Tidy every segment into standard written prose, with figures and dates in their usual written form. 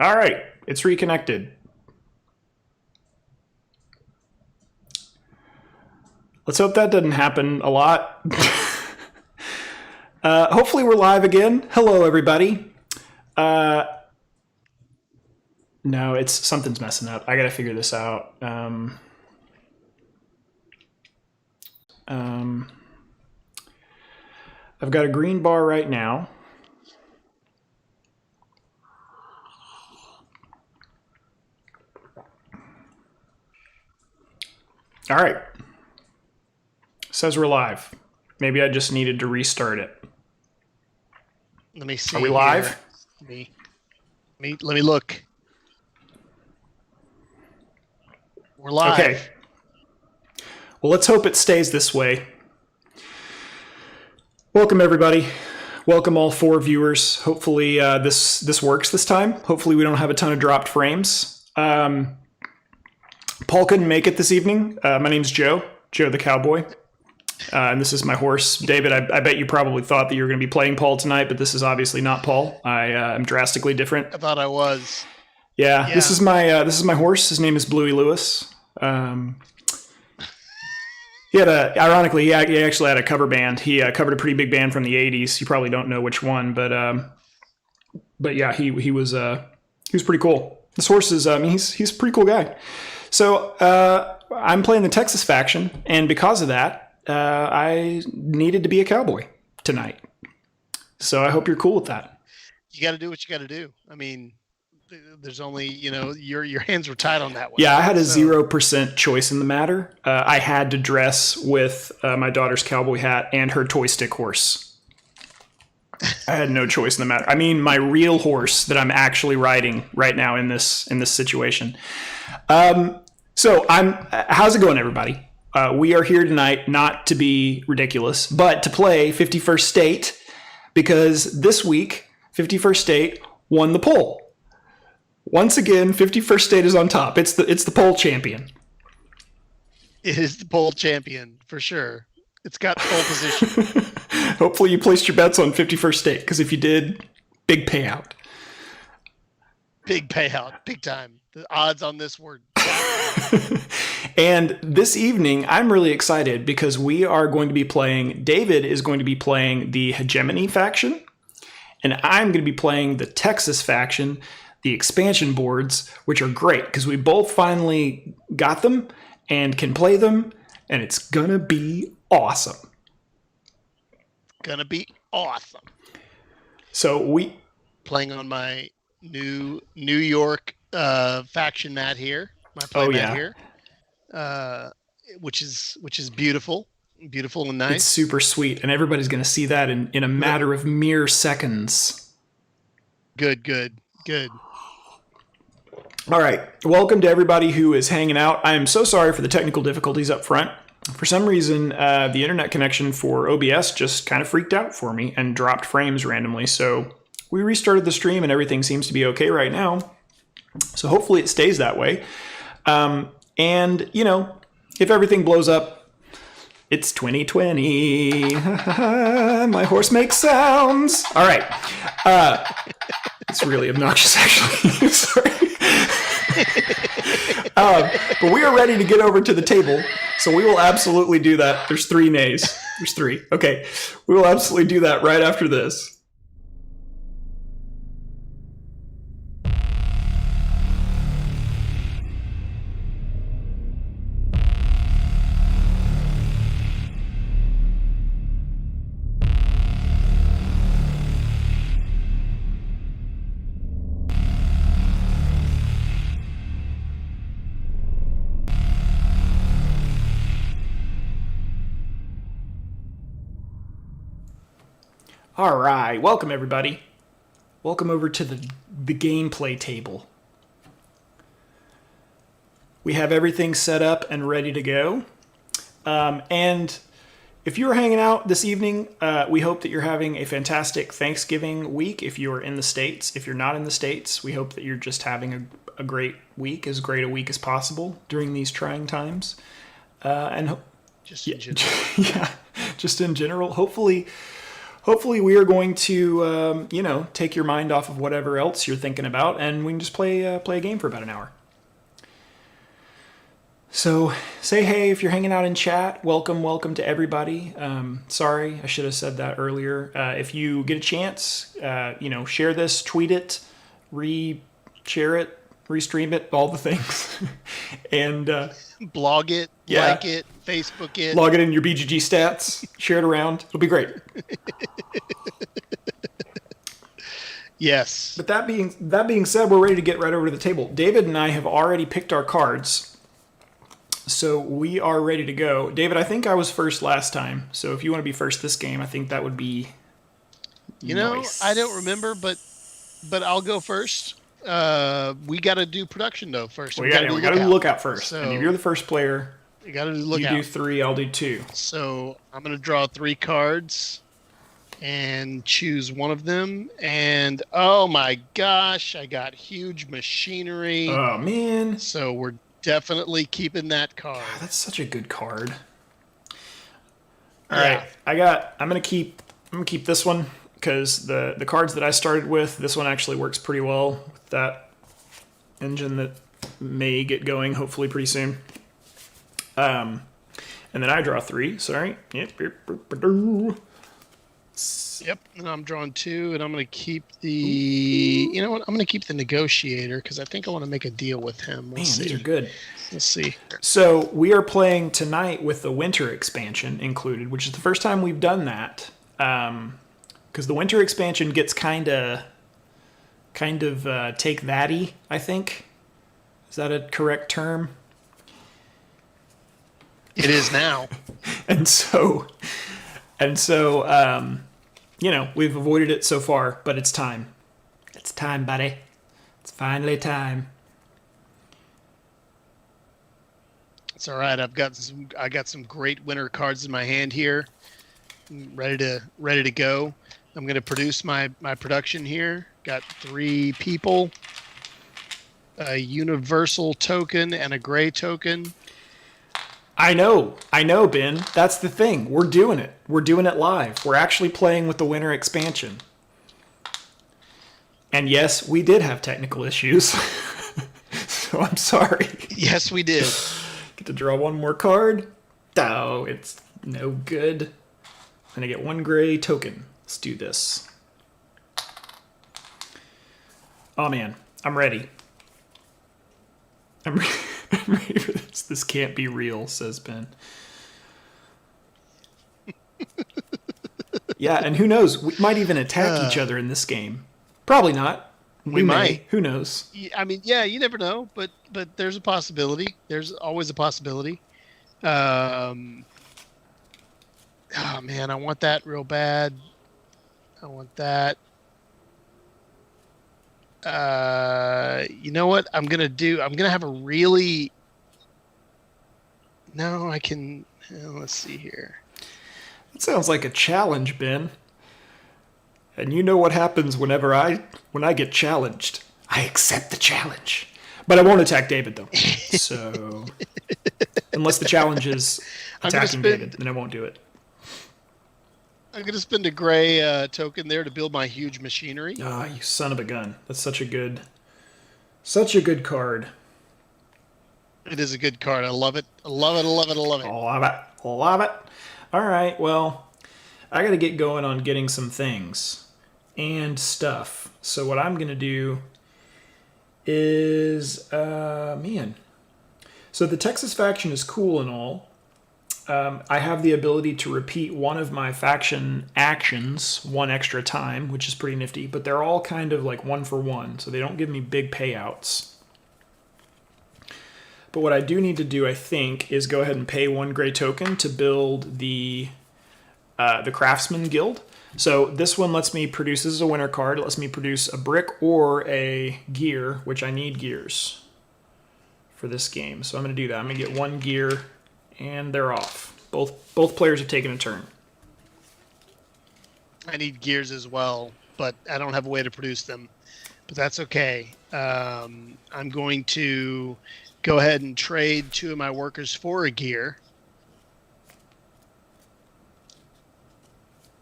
All right, it's reconnected. Let's hope that doesn't happen a lot. Hopefully we're live again. Hello, everybody. No, it's something's messing up. I got to figure this out. I've got a green bar right now. All right. Says we're live. Maybe I just needed to restart it. Let me see. Are we live? Let me look. We're live. Okay. Well, let's hope it stays this way. Welcome, everybody. Welcome, all 4 viewers. Hopefully this works this time. Hopefully we don't have a ton of dropped frames. Paul couldn't make it this evening. My name's Joe the Cowboy. And this is my horse, David. I bet you probably thought that you were going to be playing Paul tonight, but this is obviously not Paul. I am drastically different. I thought I was. Yeah. This is my horse. His name is Bluey Lewis. Ironically, he actually had a cover band. He covered a pretty big band from the '80s. You probably don't know which one, but yeah, he was pretty cool. This horse is, he's a pretty cool guy. So I'm playing the Texas faction, and because of that, I needed to be a cowboy tonight. So I hope you're cool with that. You got to do what you got to do. I mean, there's only, your hands were tied on that one. Yeah, I had a 0% choice in the matter. I had to dress with my daughter's cowboy hat and her toy stick horse. I had no choice in the matter. I mean, my real horse that I'm actually riding right now in this situation. So how's it going, everybody? We are here tonight not to be ridiculous, but to play 51st State, because this week 51st State won the poll. Once again, 51st State is on top. It's the poll champion. It is the poll champion for sure. It's got pole position. Hopefully you placed your bets on 51st State, because if you did, big payout. Big payout, big time. The odds on this were. And this evening, I'm really excited because we are going to be playing, David is going to be playing the Hegemony faction, and I'm going to be playing the Texas faction, the expansion boards, which are great because we both finally got them and can play them, and it's going to be awesome. Gonna be awesome. So we... Playing on my New York faction mat here. My play mat here. Which is beautiful and nice. It's super sweet, and everybody's going to see that in a matter of mere seconds. Good. All right, welcome to everybody who is hanging out. I am so sorry for the technical difficulties up front. For some reason, the internet connection for OBS just kind of freaked out for me and dropped frames randomly, so we restarted the stream and everything seems to be okay right now. So hopefully it stays that way. And, if everything blows up, it's 2020. My horse makes sounds. All right. It's really obnoxious, actually. Sorry. But we are ready to get over to the table. So we will absolutely do that. There's 3 nays. There's 3. Okay. We will absolutely do that right after this. All right, welcome everybody. Welcome over to the gameplay table. We have everything set up and ready to go. And if you're hanging out this evening, we hope that you're having a fantastic Thanksgiving week if you're in the States. If you're not in the States, we hope that you're just having a great week, as great a week as possible during these trying times. Just in general. Yeah, just in general. Hopefully hopefully we are going to, take your mind off of whatever else you're thinking about, and we can just play a game for about an hour. So say hey if you're hanging out in chat. Welcome to everybody. Sorry, I should have said that earlier. If you get a chance, share this, tweet it, share it, restream it, all the things. And blog it, like it, Facebook it. Log it in your BGG stats, share it around. It'll be great. Yes. But that being said, we're ready to get right over to the table. David and I have already picked our cards. So we are ready to go. David, I think I was first last time. So if you want to be first this game, I think that would be nice. I don't remember, but I'll go first. We got to do production though first. We got to do lookout first. So, and if you're the first player, you got to do lookout. You do 3, I'll do 2. So I'm going to draw 3 cards and choose one of them. And oh my gosh, I got huge machinery. Oh man. So we're definitely keeping that card. God, that's such a good card. All right, I'm gonna keep this one because the cards that I started with, this one actually works pretty well with that engine that may get going hopefully pretty soon. And then I draw 3. Sorry. Yep, and I'm drawing 2, and I'm going to keep the... You know what? I'm going to keep the negotiator, because I think I want to make a deal with him. Man, these are good. Let's see. So, we are playing tonight with the winter expansion included, which is the first time we've done that. Because the winter expansion gets kind of take that-y, I think. Is that a correct term? It is now. And so, we've avoided it so far, but it's time. It's time, buddy. It's finally time. It's all right. I got some great winter cards in my hand here. I'm ready to go. I'm going to produce my production here. Got 3 people, a universal token and a gray token. I know, Ben. That's the thing. We're doing it. We're doing it live. We're actually playing with the winter expansion. And yes, we did have technical issues. So I'm sorry. Yes, we did. Get to draw one more card. Oh, it's no good. And I get 1 gray token. Let's do this. Oh man, I'm ready. I'm ready for this. This can't be real, says Ben. Yeah, and who knows? We might even attack each other in this game. Probably not. We might. Who knows? I mean, yeah, you never know, but there's a possibility. There's always a possibility. Oh man, I want that real bad. I want that. You know what I'm gonna do? I'm gonna have a really... No, I can... let's see here. It sounds like a challenge, Ben. And you know what happens when I get challenged. I accept the challenge. But I won't attack David, though. So... Unless the challenge is attacking David, then I won't do it. I'm going to spend a gray token there to build my huge machinery. Ah, you son of a gun. That's such a good card. It is a good card. I love it. I love it. I love it. I love it. Love it. All right, well, I got to get going on getting some things and stuff. So what I'm going to do is, So the Texas faction is cool and all. I have the ability to repeat one of my faction actions one extra time, which is pretty nifty, but they're all kind of like 1 for 1, so they don't give me big payouts. But what I do need to do, I think, is go ahead and pay 1 gray token to build the Craftsman Guild. So this one lets me produce, this is a winter card, it lets me produce a brick or a gear, which I need gears for this game. So I'm going to do that. I'm going to get 1 gear, and they're off. Both players have taken a turn. I need gears as well, but I don't have a way to produce them. But that's okay. I'm going to go ahead and trade 2 of my workers for a gear.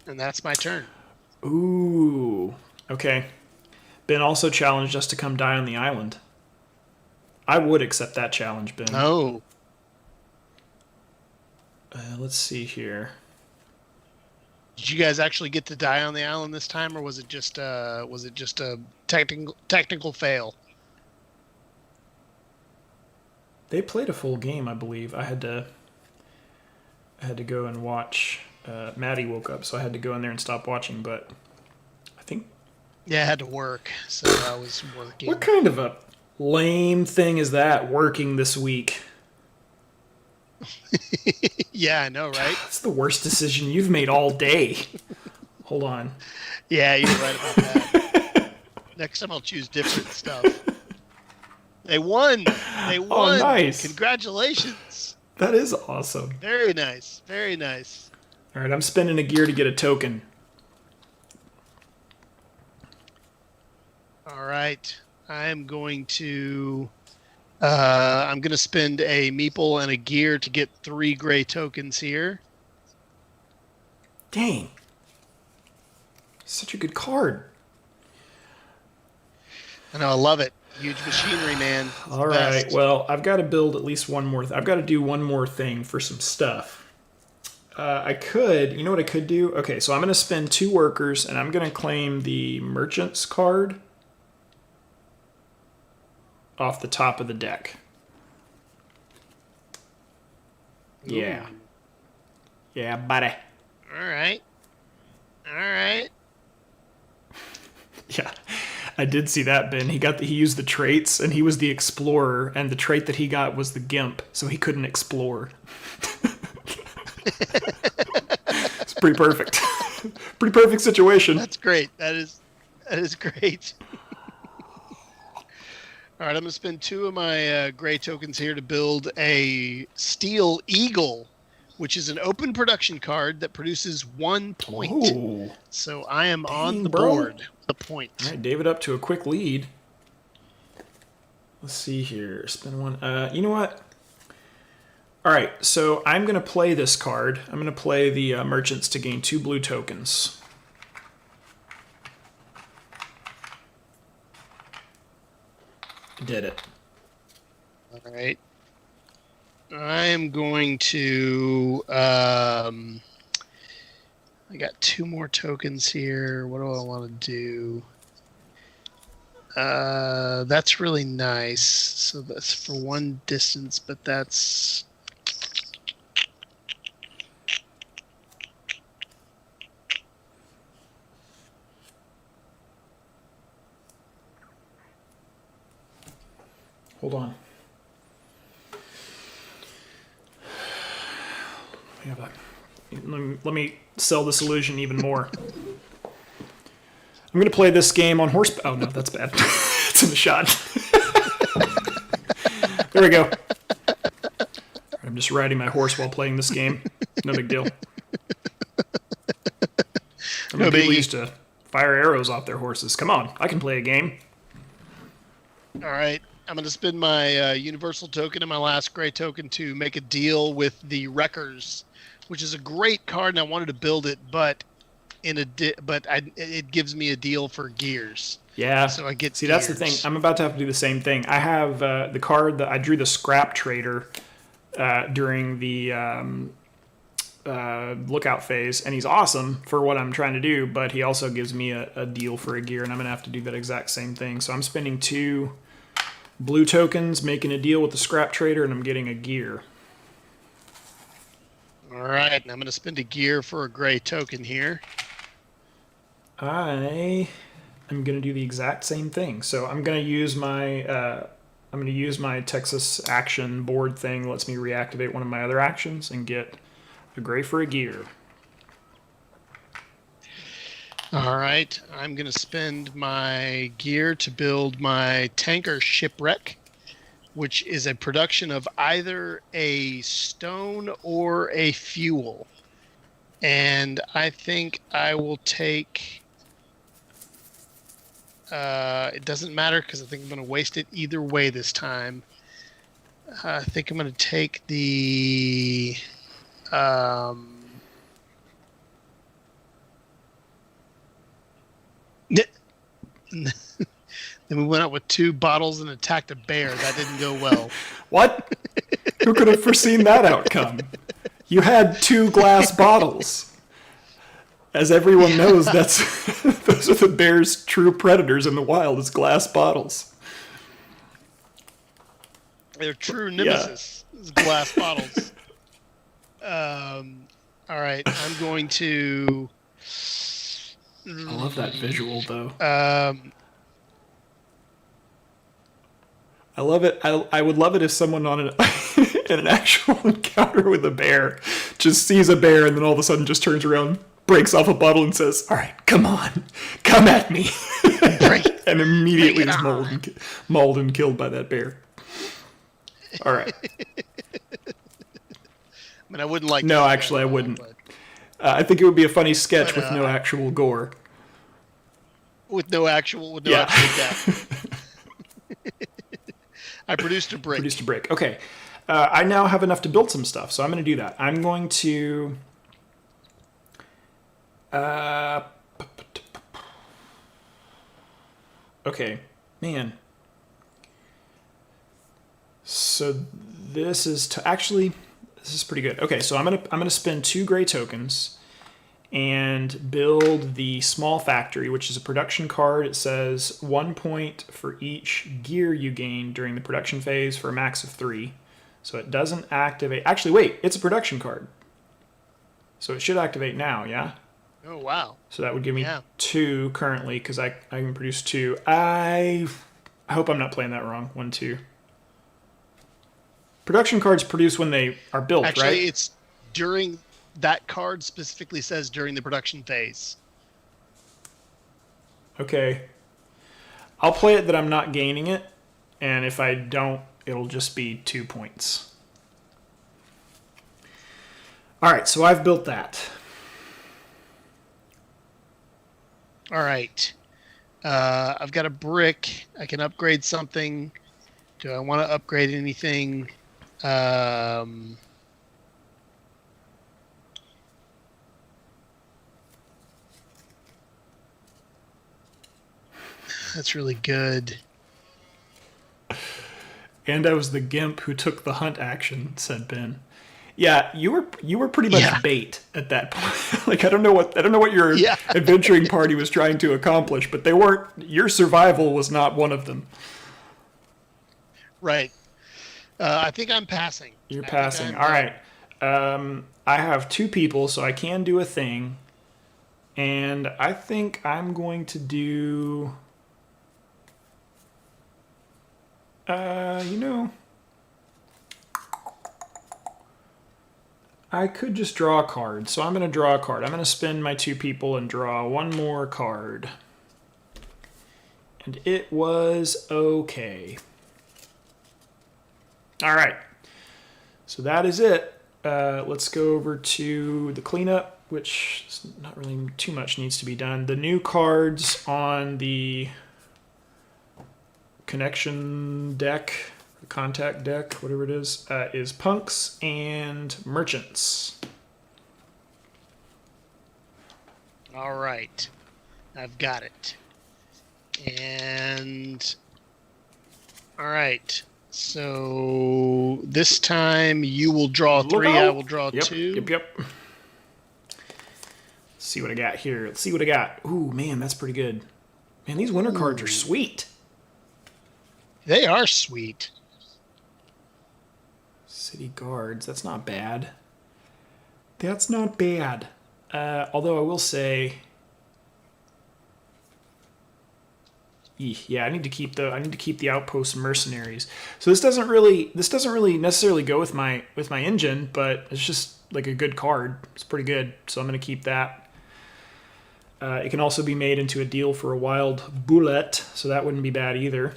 And that's my turn. Ooh. Okay. Ben also challenged us to come die on the island. I would accept that challenge, Ben. Oh, Let's see here. did you guys actually get to die on the island this time, or was it just a technical fail? They played a full game, I believe. I had to go and watch. Maddie woke up, so I had to go in there and stop watching. But I think. Yeah, I had to work, so I was working. What kind of a lame thing is that? Working this week. Yeah, I know, right? That's the worst decision you've made all day. Hold on. Yeah, you're right about that. Next time I'll choose different stuff. They won. They won. Oh, nice. Congratulations. That is awesome. Very nice. Very nice. All right, I'm spending a gear to get a token. All right. I'm going to spend a meeple and a gear to get 3 gray tokens here. Dang. Such a good card. I know, I love it. Huge machinery, man. It's All the right. best. Well, I've got to build at least one more. I've got to do one more thing for some stuff. I could. You know what I could do? Okay, so I'm going to spend 2 workers, and I'm going to claim the merchant's card off the top of the deck. Yeah. Ooh. Yeah, buddy. All right. All right. Yeah, I did see that, Ben. He used the traits, and he was the explorer, and the trait that he got was the gimp, so he couldn't explore. It's pretty perfect. Pretty perfect situation. That's great. That is great. All right, I'm going to spend 2 of my gray tokens here to build a Steel Eagle, which is an open production card that produces 1 point. Ooh. So I am on Dang, the bro. board with a point. All right, David up to a quick lead. Let's see here. Spin 1. You know what? All right, so I'm going to play this card. I'm going to play the merchants to gain 2 blue tokens. Did it. All right. I am going to. I got 2 more tokens here. What do I want to do? That's really nice. So that's for 1 distance, but that's. Hold on. Let me sell this illusion even more. I'm going to play this game on horse... Oh, no, that's bad. It's in the shot. There we go. I'm just riding my horse while playing this game. No big deal. I mean, No people biggie. used to fire arrows off their horses. Come on, I can play a game. All right. I'm going to spend my universal token and my last gray token to make a deal with the Wreckers, which is a great card, and I wanted to build it, but it gives me a deal for gears. Yeah. So I get See, that's the thing. gears. I'm about to have to do the same thing. I have the card that I drew the scrap trader during the lookout phase, and he's awesome for what I'm trying to do, but he also gives me a deal for a gear, and I'm going to have to do that exact same thing. So I'm spending 2 blue tokens, making a deal with the scrap trader, and I'm getting a gear. All right. And I'm going to spend a gear for a gray token here. I am going to do the exact same thing. So I'm going to use my Texas action board thing. Lets me reactivate one of my other actions and get a gray for a gear. All right. I'm going to spend my gear to build my tanker Shipwreck, which is a production of either a stone or a fuel. And I think I will take... it doesn't matter because I think I'm going to waste it either way this time. I think I'm going to take the... Then we went out with 2 bottles and attacked a bear. That didn't go well. What? Who could have foreseen that outcome? You had 2 glass bottles. As everyone knows, those are the bear's true predators in the wild, is glass bottles. Their true nemesis is glass bottles. All right, I'm going to... I love that visual, though. I love it. I would love it if someone in an actual encounter with a bear just sees a bear and then all of a sudden just turns around, breaks off a bottle and says, "All right, come on, come at me," and immediately is mauled and killed by that bear. All right. I mean, I wouldn't like. No, actually, I wouldn't. I think it would be a funny sketch with no actual gore. With no actual death. I produced a brick. Okay. I now have enough to build some stuff, so I'm going to do that. I'm going to... okay. Man. So this is... actually, this is pretty good. Okay, so I'm gonna spend 2 gray tokens and build the small factory, which is a production card. It says 1 point for each gear you gain during the production phase for a max of 3. So it doesn't activate. Actually, wait, it's a production card. So it should activate now, yeah? Oh, wow. So that would give me 2 currently, because I can produce 2. I hope I'm not playing that wrong. 1, 2. Production cards produce when they are built, right? Actually, it's during... That card specifically says during the production phase. Okay. I'll play it that I'm not gaining it, and if I don't, it'll just be 2 points. All right, so I've built that. All right. I've got a brick. I can upgrade something. Do I want to upgrade anything? That's really good. And I was the gimp who took the hunt action, said Ben. Yeah, you were pretty much bait at that point. Like I don't know what your adventuring party was trying to accomplish, but they weren't. Your survival was not one of them. Right. I think I'm passing. You're passing. All right. I have 2 people, so I can do a thing, and I think I'm going to do. I could just draw a card. So I'm going to draw a card. I'm going to spend my 2 people and draw 1 more card. And it was okay. All right. So that is it. Let's go over to the cleanup, which is not really too much needs to be done. The new cards on the connection deck, the contact deck, whatever it is punks and merchants. All right. I've got it. And all right. So this time you will draw 3, I will draw 2. Yep. Let's see what I got here. Let's see what I got. Ooh, man, that's pretty good. Man, these winter cards are sweet. They are sweet. City guards. That's not bad. Although I will say, yeah, I need to keep the outpost mercenaries. So this doesn't really necessarily go with my engine, but it's just like a good card. It's pretty good, so I'm gonna keep that. It can also be made into a deal for a wild bullet, so that wouldn't be bad either.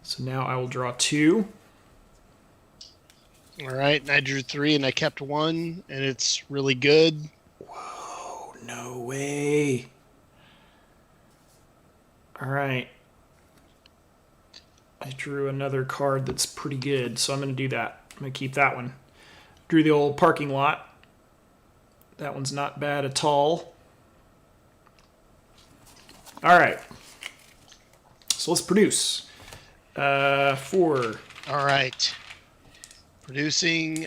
So now I will draw 2. All right, and I drew 3 and I kept 1, and it's really good. Whoa, no way. All right. I drew another card that's pretty good, so I'm going to do that. I'm going to keep that one. Drew the old parking lot. That one's not bad at all. All right. So let's produce. 4. All right. I'm producing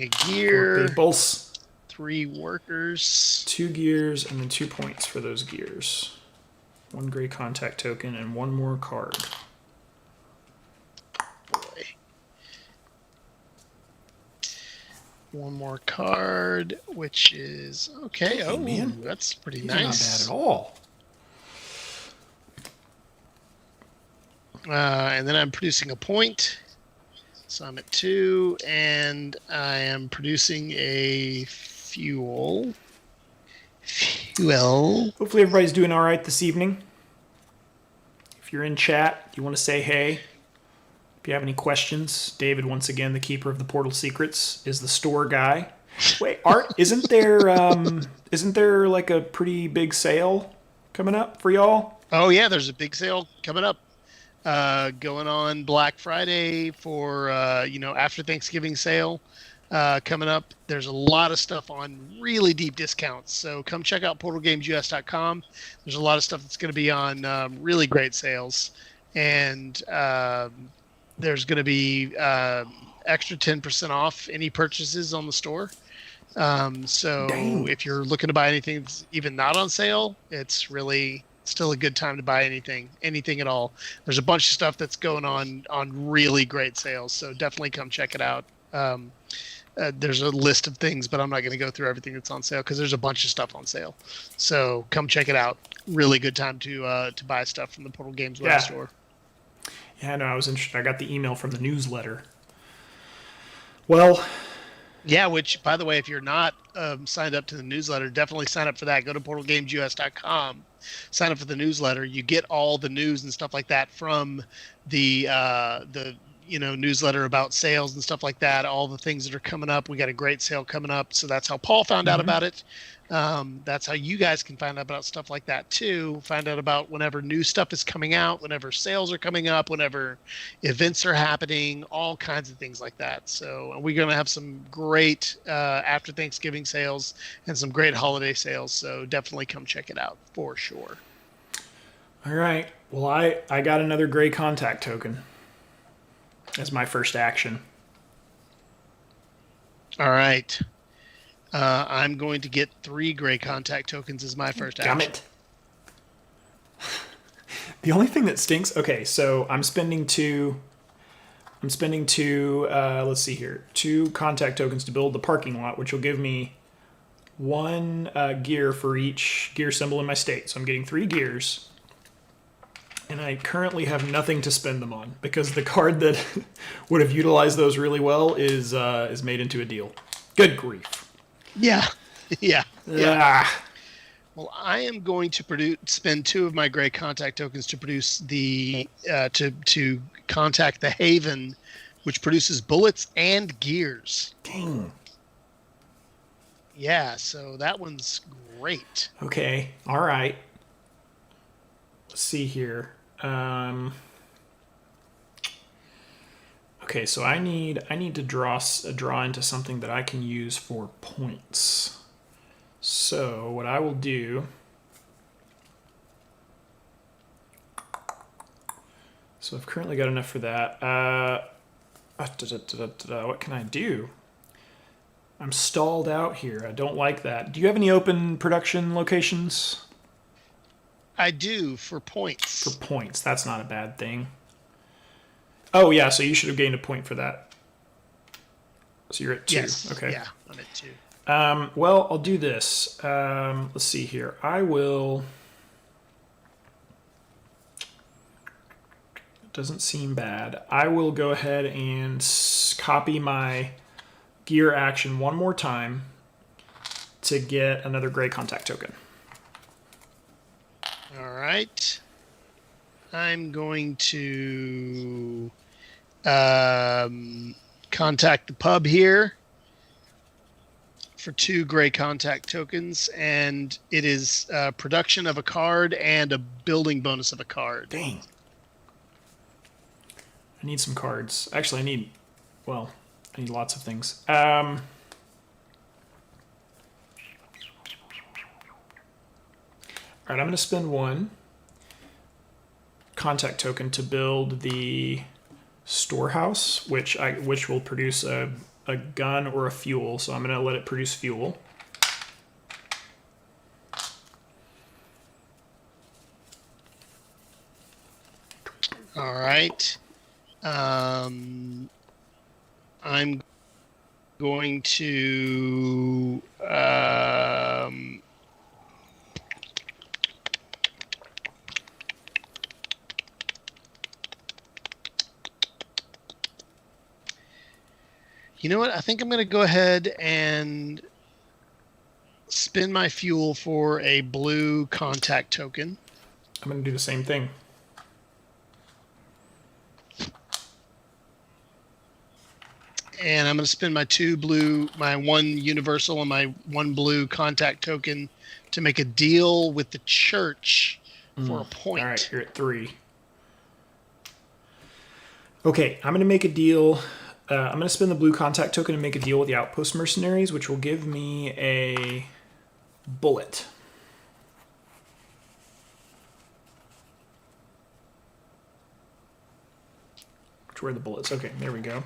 a 4 gear. big bolts. 3 workers. 2 gears and then 2 points for those gears. 1 gray contact token and 1 more card. Boy. 1 more card, which is okay. Hey, oh, man. That's pretty These nice. are not bad at all. And then I'm producing a point. So I'm at 2, and I am producing a fuel. Hopefully everybody's doing all right this evening. If you're in chat, you want to say hey. If you have any questions, David, once again, the keeper of the Portal Secrets, is the store guy. Wait, Art, isn't there like a pretty big sale coming up for y'all? Oh yeah, there's a big sale coming up. Going on Black Friday for after Thanksgiving sale coming up. There's a lot of stuff on really deep discounts, so come check out portalgamesus.com. There's a lot of stuff that's going to be on really great sales, and there's going to be extra 10% off any purchases on the store. So Dang. if you're looking to buy anything that's even not on sale, it's really still a good time to buy anything at all. There's a bunch of stuff that's going on really great sales, so definitely come check it out. There's a list of things, but I'm not going to go through everything that's on sale because there's a bunch of stuff on sale. So come check it out. Really good time to buy stuff from the Portal Games web store. Yeah, no, I was interested. I got the email from the newsletter. Well, yeah, which, by the way, if you're not signed up to the newsletter, definitely sign up for that. Go to portalgamesus.com. Sign up for the newsletter. You get all the news and stuff like that from the newsletter about sales and stuff like that. All the things that are coming up. We got a great sale coming up, so that's how Paul found out about it. That's how you guys can find out about stuff like that too. Find out about whenever new stuff is coming out, whenever sales are coming up, whenever events are happening, all kinds of things like that. So we're going to have some great after Thanksgiving sales and some great holiday sales. So definitely come check it out for sure. All right. Well, I got another gray contact token as my first action. All right. I'm going to get 3 gray contact tokens as my first action. Damn it. The only thing that stinks. Okay, so I'm spending 2. Let's see here. 2 contact tokens to build the parking lot, which will give me 1 gear for each gear symbol in my state. So I'm getting 3 gears. And I currently have nothing to spend them on because the card that would have utilized those really well is made into a deal. Good grief. Yeah. Ah. Well, I am going to spend 2 of my gray contact tokens to produce the to contact the Haven, which produces bullets and gears. Dang. Yeah, so that one's great. Okay. All right. Let's see here. Okay, so I need to draw into something that I can use for points. So what I will do. So I've currently got enough for that. What can I do? I'm stalled out here. I don't like that. Do you have any open production locations? I do for points. For points. That's not a bad thing. Oh, yeah, so you should have gained a point for that. So you're at 2. Yes. Okay. Yeah, I'm at 2. Well, I'll do this. Let's see here. I will... It doesn't seem bad. I will go ahead and copy my gear action one more time to get another gray contact token. All right. I'm going to contact the pub here for 2 gray contact tokens, and it is production of a card and a building bonus of a card. Dang. I need some cards. Actually, I need lots of things. All right, I'm going to spend 1. contact token to build the storehouse, which will produce a gun or a fuel. So I'm going to let it produce fuel. All right. I'm going to you know what? I think I'm going to go ahead and spin my fuel for a blue contact token. I'm going to do the same thing. And I'm going to spend my one universal and my one blue contact token to make a deal with the church for a point. All right, you're at 3. Okay, I'm going to make a deal. I'm going to spend the blue contact token and make a deal with the outpost mercenaries, which will give me a bullet. Where are the bullets? Okay, there we go.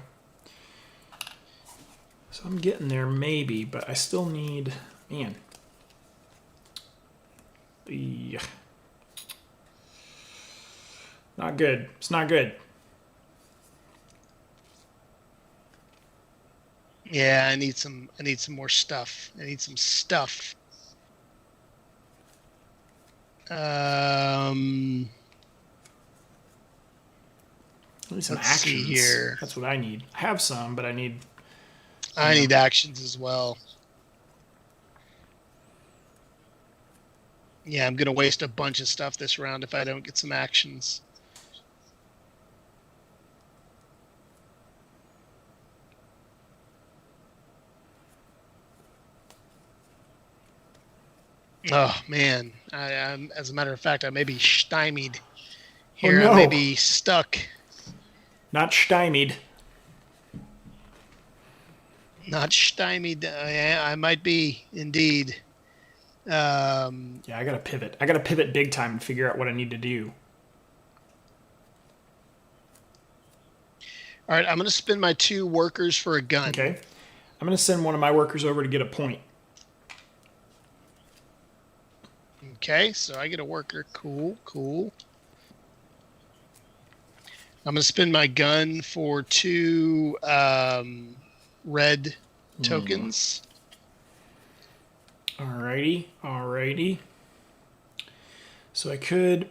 So I'm getting there maybe, but I still need, man. Not good. It's not good. Yeah, I need some more stuff. I need some stuff. I need some Let's actions. see here. That's what I need. I have some, but I need actions as well. Yeah, I'm going to waste a bunch of stuff this round if I don't get some actions. Oh, man. I'm, as a matter of fact, I may be stymied here. Oh, no. I may be stuck. Not stymied. Not stymied. I might be, indeed. Yeah, I gotta pivot. I gotta pivot big time and figure out what I need to do. All right, I'm going to spend my 2 workers for a gun. Okay. I'm gonna send one of my workers over to get a point. Okay, so I get a worker. Cool, cool. I'm going to spend my gun for 2 red tokens. Alrighty. So I could...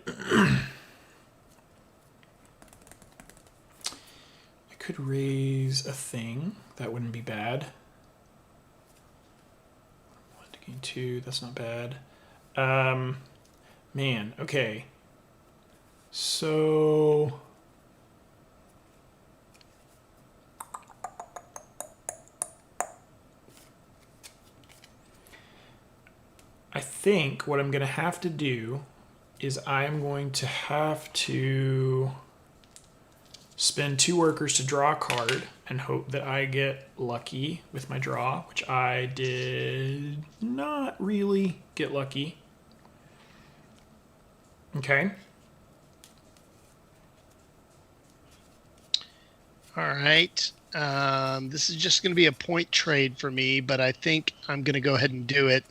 I could raise a thing. That wouldn't be bad. 1 to gain 2, that's not bad. Man, okay. So... I think what I'm going to have to do is I am going to have to spend 2 workers to draw a card and hope that I get lucky with my draw, which I did not really get lucky. Okay. All right. This is just going to be a point trade for me, but I think I'm going to go ahead and do it.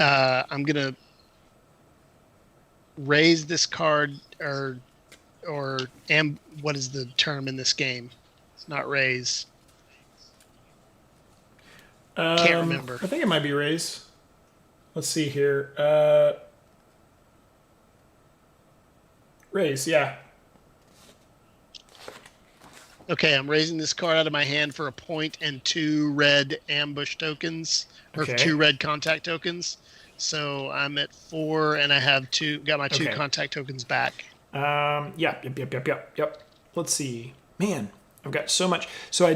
I'm going to raise this card or what is the term in this game? It's not raise. Can't remember. I think it might be raise. Let's see here. Raise, yeah. Okay, I'm raising this card out of my hand for a point and 2 red ambush tokens, or Okay. 2 red contact tokens. So I'm at 4, and I have got my 2 Okay. contact tokens back. Yep. Let's see. Man, I've got so much. So I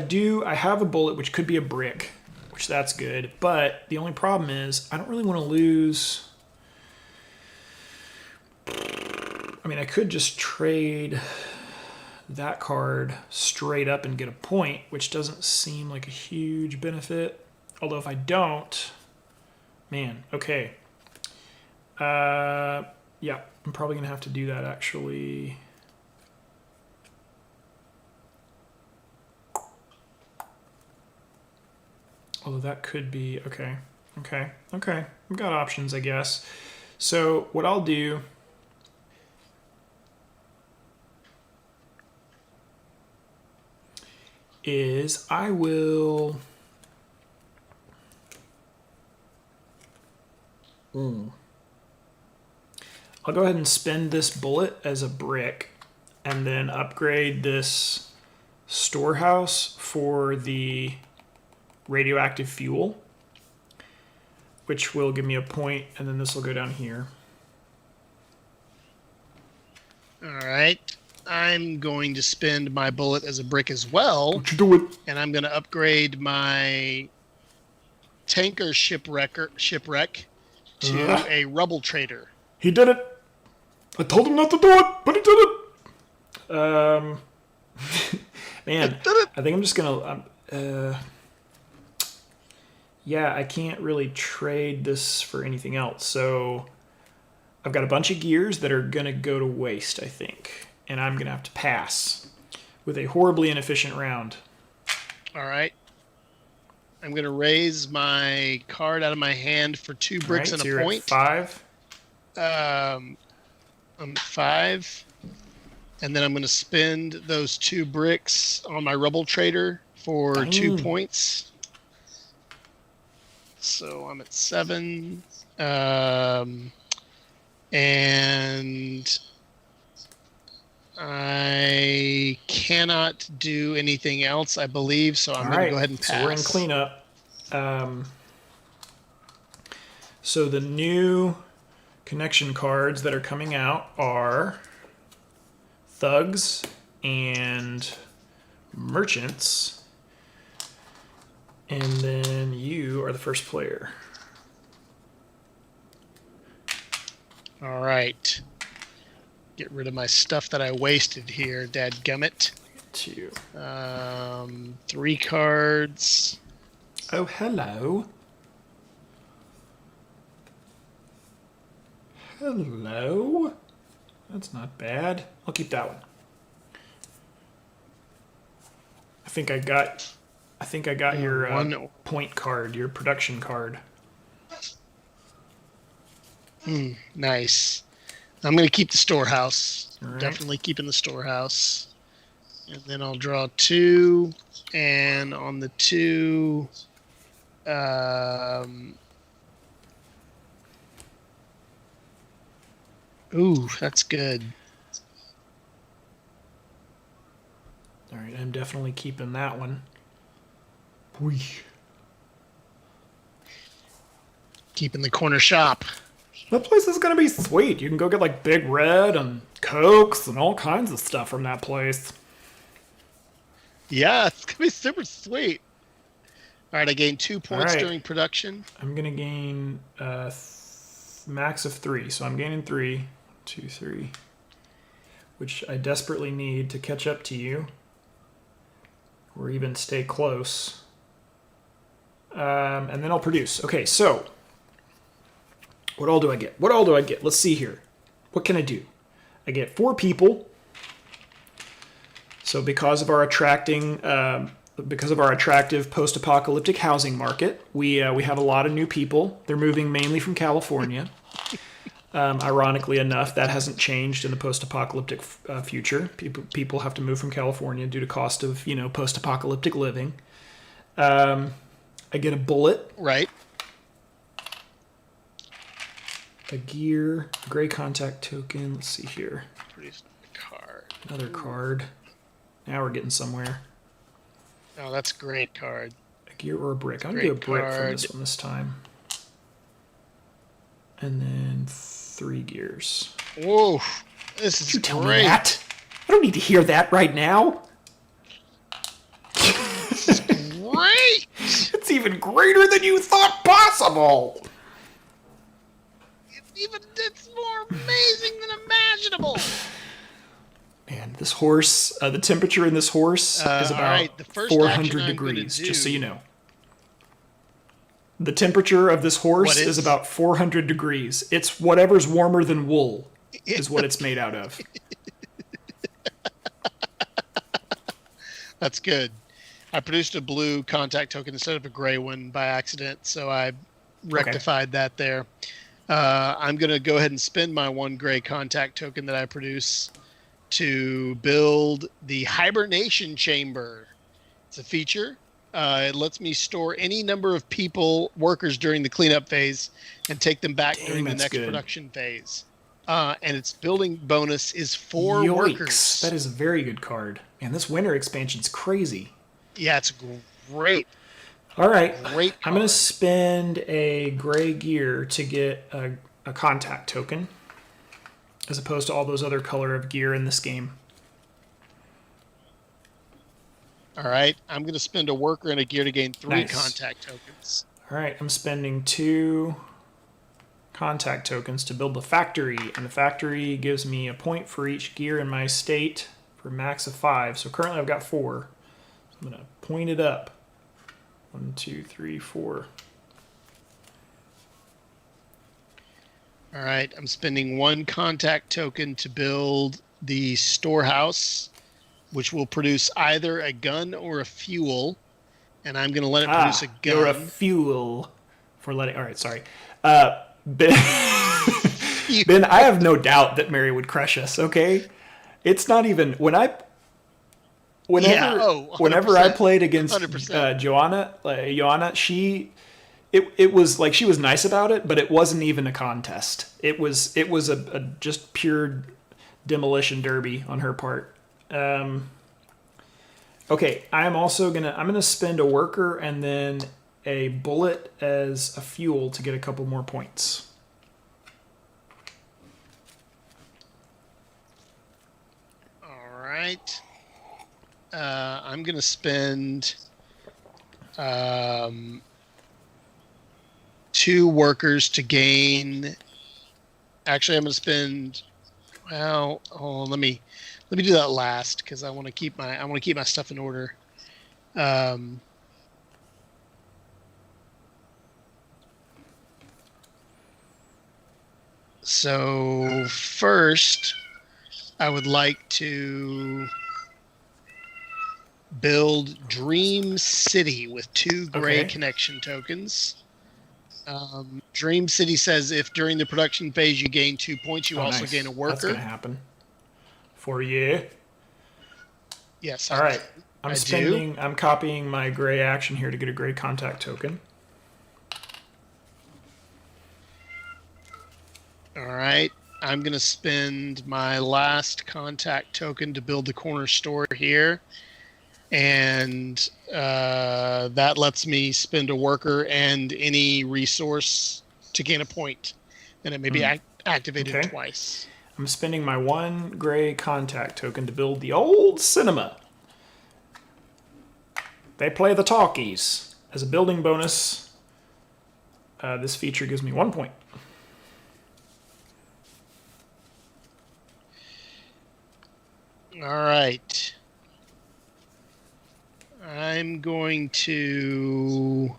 have a bullet, which could be a brick, which that's good. But the only problem is I don't really want to lose. I mean, I could just trade that card straight up and get a point, which doesn't seem like a huge benefit. Although if I don't, man, okay. Yeah, I'm probably going to have to do that, actually. Although that could be okay. Okay. I've got options, I guess. So what I'll do is I will. I'll go ahead and spend this bullet as a brick and then upgrade this storehouse for the radioactive fuel, which will give me a point, and then this will go down here. All right. I'm going to spend my bullet as a brick as well. What you doing? And I'm going to upgrade my tanker shipwreck to a rubble trader. He did it. I told him not to do it, but he did it. Man, I think I'm just gonna. Yeah, I can't really trade this for anything else. So I've got a bunch of gears that are gonna go to waste, I think, and I'm gonna have to pass with a horribly inefficient round. All right. I'm going to raise my card out of my hand for 2 bricks All right, and so a you're point. At 5. I'm at 5. And then I'm going to spend those 2 bricks on my rubble trader for 2 points. So I'm at 7. And I cannot do anything else, I believe, so I'm going to go ahead and pass. So we're in cleanup. So the new connection cards that are coming out are thugs and merchants. And then you are the first player. All right. Get rid of my stuff that I wasted here, dadgummit. 2. 3 cards. Oh, hello. Hello. That's not bad. I'll keep that one. I think I got your point card, your production card. Nice. I'm going to keep the storehouse. All right. Definitely keeping the storehouse. And then I'll draw 2. And on the 2, ooh, that's good. All right, I'm definitely keeping that one. Keeping the corner shop. That place is going to be sweet. You can go get like Big Red and Cokes and all kinds of stuff from that place. Yeah, it's going to be super sweet. All right, I gained 2 points during production. I'm going to gain max of 3. So I'm gaining 3. 2, 3. Which I desperately need to catch up to you. Or even stay close. And then I'll produce. Okay, so what all do I get? Let's see here. What can I do? I get 4 people. So because of our attractive post-apocalyptic housing market, we have a lot of new people. They're moving mainly from California. Ironically enough, that hasn't changed in the post-apocalyptic future. People have to move from California due to cost of post-apocalyptic living. I get a bullet. Right. A gear, a gray contact token. Let's see here. Produce a card. Another card. Now we're getting somewhere. Oh, that's a great card. A gear or a brick. I'm going to do a brick from this one this time. And then 3 gears. Whoa, this is Don't you tell me great. that. I don't need to hear that right now. This is great. It's even greater than you thought possible. It's more amazing than imaginable. Man, this horse, the temperature in this horse is about the first 400 degrees, just so you know. The temperature of this horse is about 400 degrees. It's whatever's warmer than wool is what it's made out of. That's good. I produced a blue contact token instead of a gray one by accident, so I rectified that there. I'm going to go ahead and spend my 1 gray contact token that I produce to build the hibernation chamber. It's a feature. It lets me store any number of workers during the cleanup phase and take them back during the next production phase. And its building bonus is 4 workers. That is a very good card. Man, this winter expansion's crazy. Yeah, it's great. All right. Great card. I'm going to spend a gray gear to get a contact token, as opposed to all those other color of gear in this game. All right. I'm going to spend a worker and a gear to gain 3 Nice. contact tokens. All right. I'm spending 2 contact tokens to build the factory, and the factory gives me a point for each gear in my state for a max of 5. So currently I've got 4. So I'm going to point it up. 1, 2, 3, 4. All right. I'm spending 1 contact token to build the storehouse, which will produce either a gun or a fuel. And I'm going to let it produce a gun. You're a fuel for letting... All right, sorry. Ben, I have no doubt that Mary would crush us, okay? It's not even... Whenever I played against Joanna, it was like she was nice about it, but it wasn't even a contest. It was a just pure demolition derby on her part. Okay, I'm gonna spend a worker and then a bullet as a fuel to get a couple more points. All right. I'm gonna spend 2 workers to gain. Actually, I'm gonna spend. Well, let me do that last because I want to keep my stuff in order. So first, I would like to build Dream City with 2 gray connection tokens. Dream City says if during the production phase you gain 2 points, you also gain a worker. That's going to happen for you. Yes. All right. I'm copying my gray action here to get a gray contact token. All right. I'm going to spend my last contact token to build the corner store here. And that lets me spend a worker and any resource to gain a point. And it may be activated twice. I'm spending my 1 gray contact token to build the old cinema. They play the talkies. As a building bonus, this feature gives me 1 point. All right. I'm going to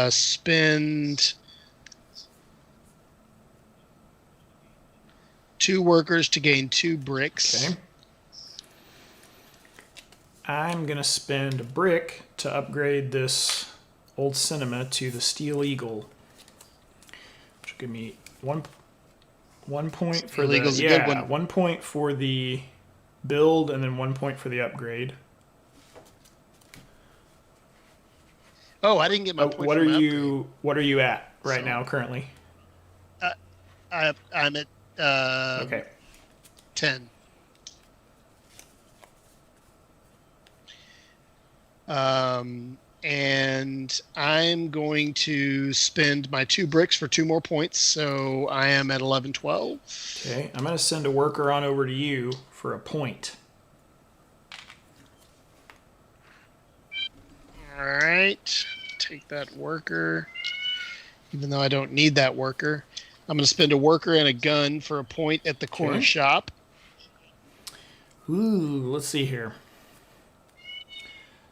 spend 2 workers to gain 2 bricks. Okay. I'm going to spend a brick to upgrade this old cinema to the Steel Eagle, which will give me 1 point for the Eagle's a good one. 1 point for the build and then 1 point for the upgrade. Oh, I didn't get my point. What are you at right now currently? I'm at 10. And I'm going to spend my 2 bricks for 2 more points, so I am at 11, 12. Okay, I'm going to send a worker on over to you for a point. All right, take that worker, even though I don't need that worker. I'm going to spend a worker and a gun for a point at the corner shop. Ooh, let's see here.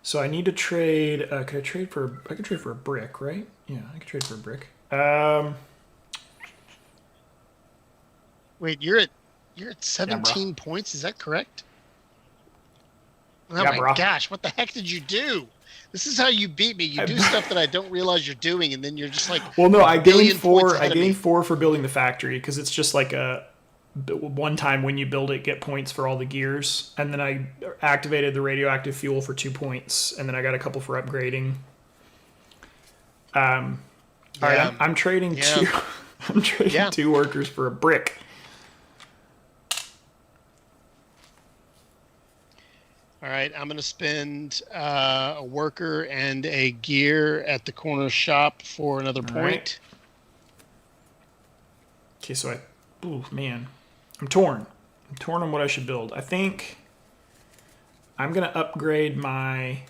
So I need to trade. I could trade for a brick, right? Yeah, I could trade for a brick. Wait, you're at 17 points. Is that correct? Oh Yeah, my bro. gosh, what the heck did you do? This is how you beat me. You do stuff that I don't realize you're doing, and then you're just like, Well, no, I gained points 4. I ahead of me. gained 4 for building the factory because it's just like a one time when you build it, get points for all the gears, and then I activated the radioactive fuel for 2 points, and then I got a couple for upgrading. All right, I'm trading two. I'm trading 2 workers for a brick. All right, I'm going to spend a worker and a gear at the corner shop for another point. Right. Okay, so oh man, I'm torn. I'm torn on what I should build. I think I'm going to upgrade my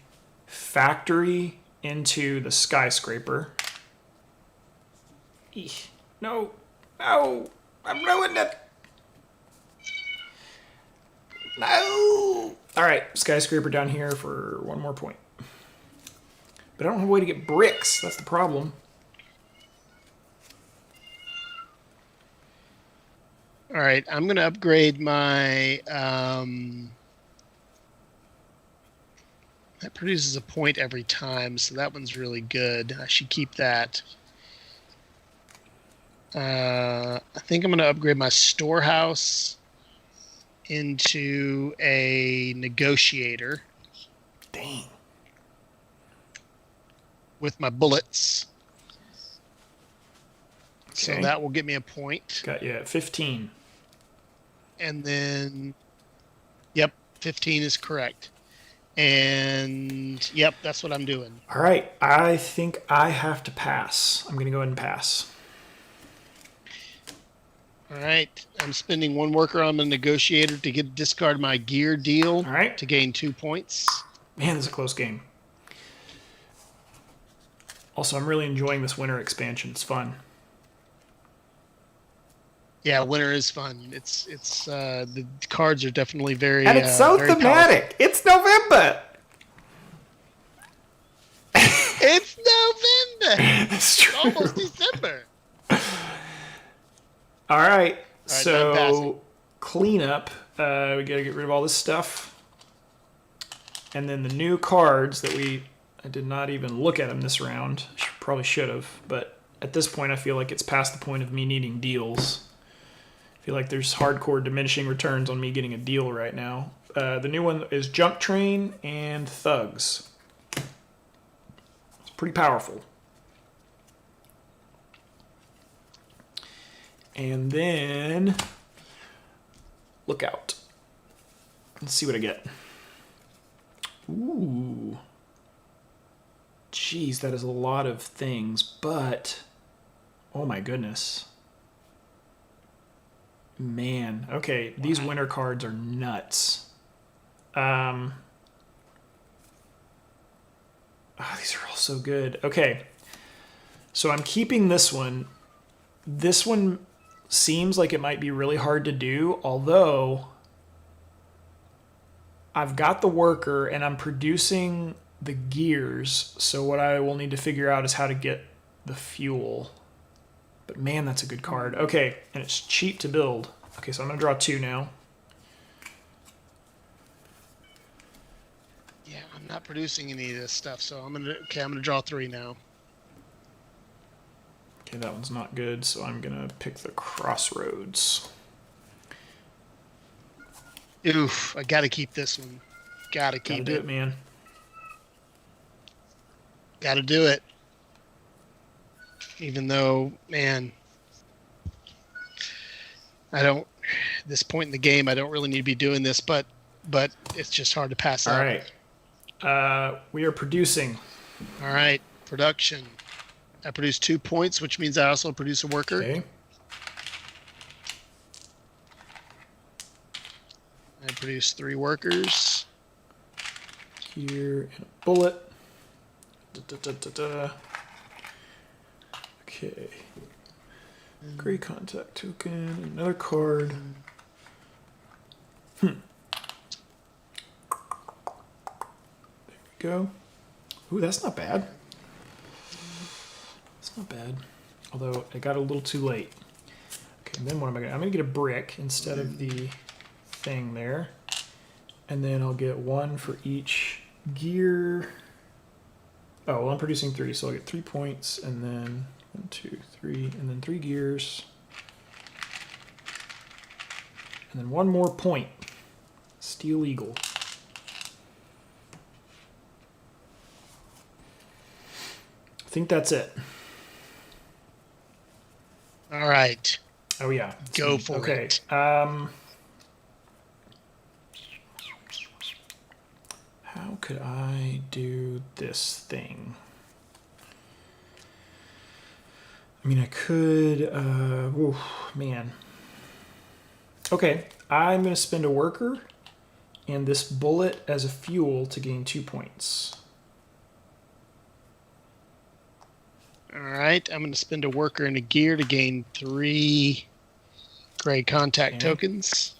factory into the skyscraper. Eesh. No, I'm ruining it. No. All right, skyscraper down here for 1 more point. But I don't have a way to get bricks. That's the problem. All right, I'm going to upgrade my... that produces a point every time, so that one's really good. I should keep that. I think I'm going to upgrade my storehouse into a negotiator. Dang. With my bullets. Okay. So that will get me a point. Got you at 15. And then, yep, 15 is correct. And, yep, that's what I'm doing. All right, I think I have to pass. I'm going to go ahead and pass. All right, I'm spending 1 worker on the negotiator to discard my gear deal. All right. To gain 2 points. Man, this is a close game. Also, I'm really enjoying this winter expansion. It's fun. Yeah, winter is fun. It's the cards are definitely very and it's so very thematic. powerful. It's November. It's November. It's true. Almost December. All right. I'm So cleanup. We got to get rid of all this stuff, and then the new cards that I did not even look at them this round. Probably should have, but at this point, I feel like it's past the point of me needing deals. I feel like there's hardcore diminishing returns on me getting a deal right now. The new one is Junk Train and Thugs. It's pretty powerful. And then Lookout. Let's see what I get. Ooh. Jeez, that is a lot of things, but oh my goodness. Man, okay, these winter cards are nuts. These are all so good. Okay, so I'm keeping this one. This one seems like it might be really hard to do, although I've got the worker and I'm producing the gears, so what I will need to figure out is how to get the fuel. But man, that's a good card. Okay, and it's cheap to build. Okay, so I'm going to draw 2 now. Yeah, I'm not producing any of this stuff, so I'm gonna draw 3 now. Okay, that one's not good, so I'm going to pick the Crossroads. Oof, I gotta keep this one. Gotta keep do it, man. Gotta do it. Even though, man, at this point in the game, I don't really need to be doing this, but it's just hard to pass up. All right. We are producing. All right, production. I produced 2 points, which means I also produce a worker. Okay. I produced 3 workers. Here, and a bullet. Okay. Gray contact token, another card. There we go. Ooh, that's not bad. That's not bad. Although I got a little too late. Okay, and then what am I gonna? I'm gonna get a brick instead of the thing there. And then I'll get 1 for each gear. Oh, well, I'm producing 3, so I'll get 3 points, and then 1, 2, 3, and then 3 gears. And then 1 more point. Steel Eagle. I think that's it. All right. Oh, yeah. Go for okay. it. How could I do this thing? I mean, I could... man. Okay, I'm going to spend a worker and this bullet as a fuel to gain 2 points. All right. I'm going to spend a worker and a gear to gain 3 gray contact tokens.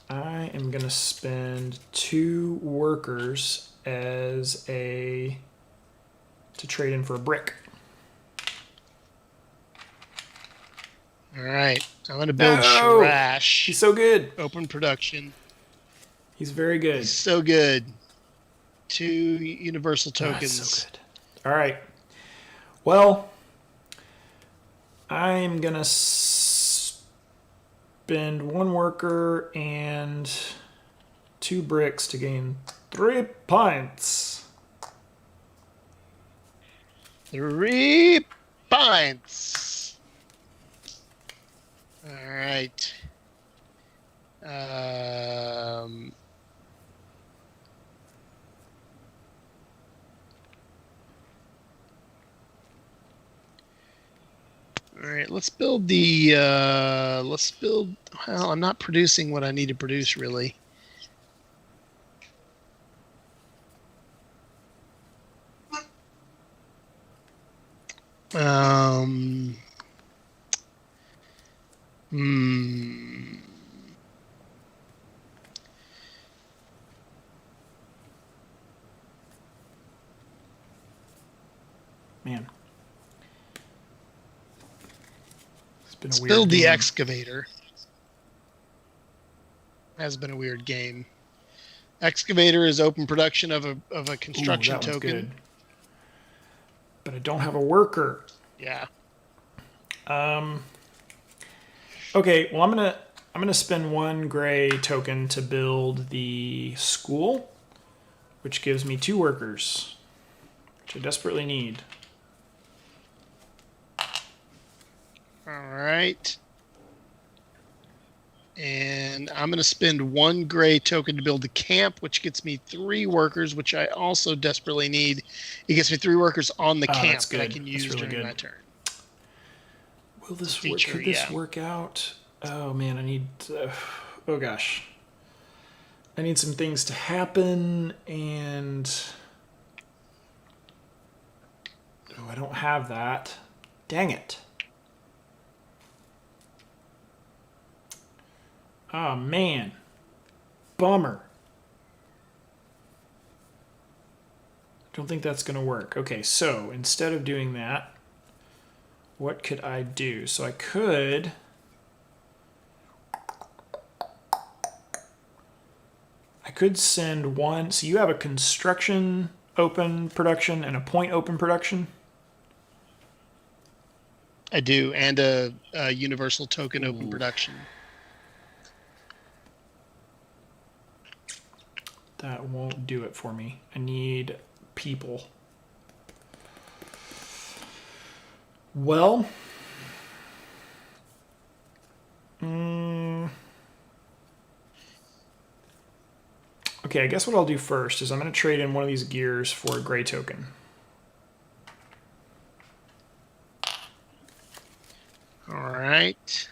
I am going to spend 2 workers as to trade in for a brick. All right. I'm going to build Shrash. He's so good. Open production. He's very good. He's so good. 2 universal tokens. So good. All right. Well, I'm going to spend 1 worker and 2 bricks to gain 3 points. 3 points. All right. All right, let's build the, well, I'm not producing what I need to produce, really. Man. Let's build the excavator. Has been a weird game. Excavator is open production of a construction token. Good. But I don't have a worker. Yeah. Okay, well I'm gonna spend 1 gray token to build the school, which gives me 2 workers, which I desperately need. All right. And I'm going to spend 1 gray token to build the camp, which gets me 3 workers, which I also desperately need. It gets me 3 workers on the camp that I can use during my turn. Will this work? Could this work out? Oh man, I need. Oh gosh, I need some things to happen, and I don't have that. Dang it. Oh man, bummer. Don't think that's gonna work. Okay, so instead of doing that, what could I do? So I could send 1. So you have a construction open production and a point open production? I do, and a universal token open production. That won't do it for me. I need people. Well, okay, I guess what I'll do first is I'm going to trade in one of these gears for a gray token. All right.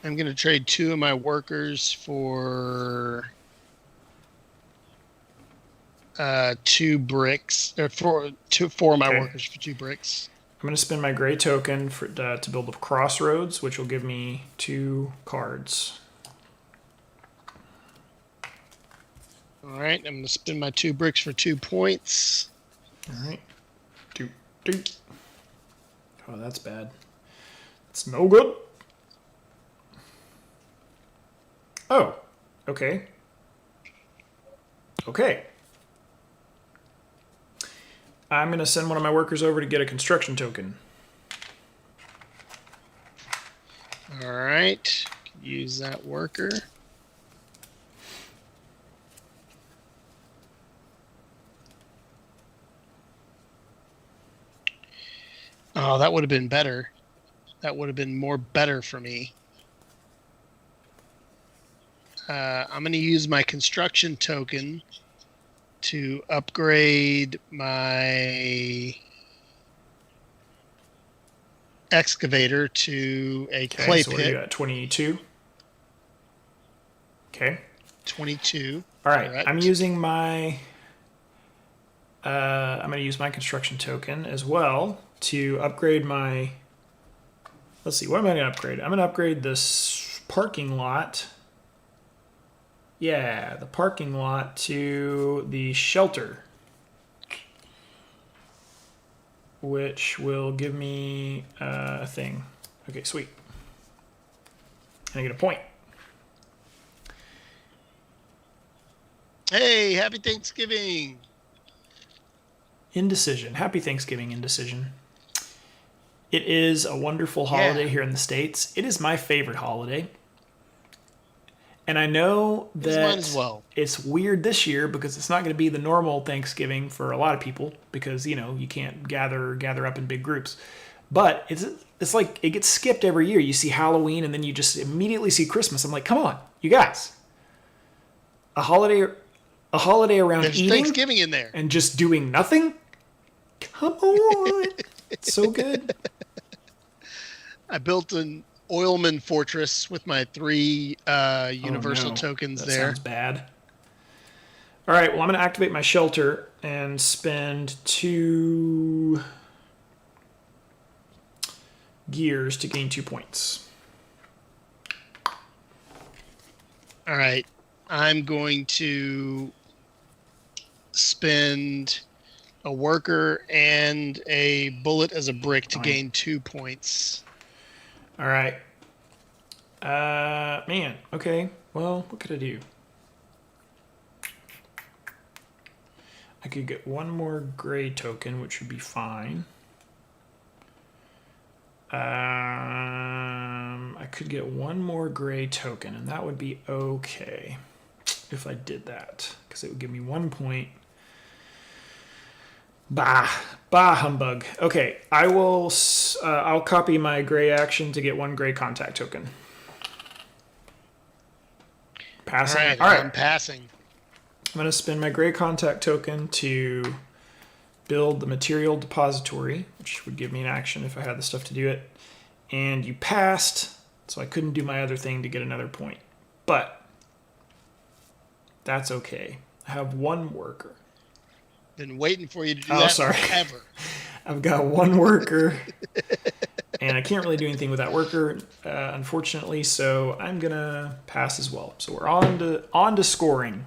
I'm going to trade 2 of my workers for 2 bricks, or 4 of my workers for 2 bricks. I'm going to spend my gray token to build a crossroads, which will give me 2 cards. All right, I'm going to spend my 2 bricks for 2 points. All right. Oh, that's bad. It's no good. Oh, okay. Okay. I'm going to send one of my workers over to get a construction token. All right. Use that worker. Oh, that would have been better. That would have been more better for me. I'm going to use my construction token to upgrade my excavator to a clay so what are you pit. at? 22? Okay. 22. All right. Correct. I'm using my... I'm going to use my construction token as well to upgrade my... Let's see. What am I going to upgrade? I'm going to upgrade this parking lot. Yeah, the parking lot to the shelter, which will give me a thing. Okay, sweet. And I get a point. Hey, happy Thanksgiving. Indecision. Happy Thanksgiving, Indecision. It is a wonderful holiday here in the States. It is my favorite holiday. And I know that it's weird this year because it's not going to be the normal Thanksgiving for a lot of people because, you know, you can't gather up in big groups. But it's like it gets skipped every year. You see Halloween and then you just immediately see Christmas. I'm like, come on, you guys. A holiday around There's eating Thanksgiving in there and just doing nothing? Come on. It's so good. I built an Oilman Fortress with my 3 universal tokens that there. Sounds bad. All right, well, I'm going to activate my shelter and spend 2 gears to gain 2 points. All right. I'm going to spend a worker and a bullet as a brick to gain 2 points. All right. Man. Okay. Well, what could I do? I could get 1 more gray token, which would be fine. I could get 1 more gray token, and that would be okay if I did that, because it would give me 1 point. Bah humbug. Okay, I'll copy my gray action to get 1 gray contact token. Passing. All right. I'm passing. I'm going to spend my gray contact token to build the material depository, which would give me an action if I had the stuff to do it. And you passed, so I couldn't do my other thing to get another point. But that's okay. I have 1 worker. Been waiting for you to do that forever. I've got 1 worker, and I can't really do anything with that worker, unfortunately. So I'm gonna pass as well. So we're on to scoring.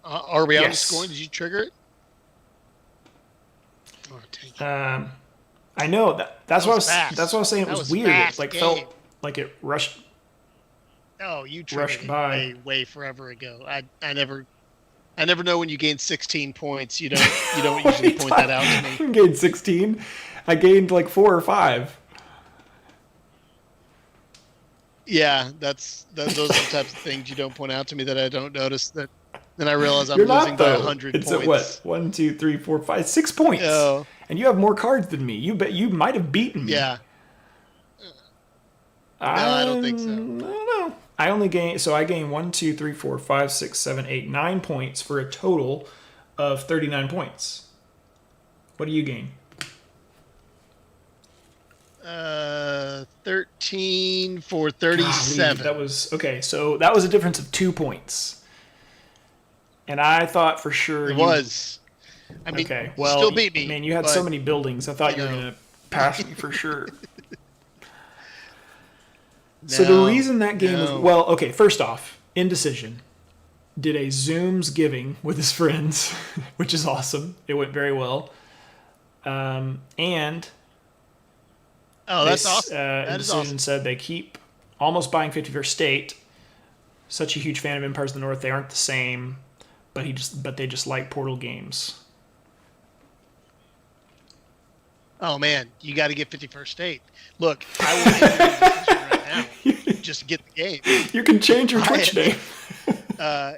Are we on to scoring? Did you trigger it? Oh, take it. I know that's what I was saying. It was weird. It like felt like it rushed. Oh, you triggered it way forever ago. I never know when you gain 16 points. You don't usually point that out to me. I didn't gain 16. I gained like 4 or 5. Yeah, those are the types of things you don't point out to me that I don't notice. That then I realize I'm losing by 100 points. It's at what? 1, 2, 3, 4, 5, 6 points. Oh. And you have more cards than me. You might have beaten me. Yeah. No, I don't think so. I don't know. I gain 1, 2, 3, 4, 5, 6, 7, 8, 9 points for a total of 39 points. What do you gain? 13 for 37. Golly, that was okay. So that was a difference of 2 points. And I thought for sure it was. I mean, okay, well, still beat me. Man, you had so many buildings. I thought you were going to pass me for sure. So the reason that game was... Well, okay, first off, Indecision did a Zoom's giving with his friends, which is awesome. It went very well. And Oh, that's awesome. In That is decision awesome. said they keep almost buying 51st State. Such a huge fan of Empires of the North, they aren't the same, but they just like Portal games. Oh man, you got to get 51st State. Look, I will make a decision right now. Just get the game. You can change your Buy Twitch it. name.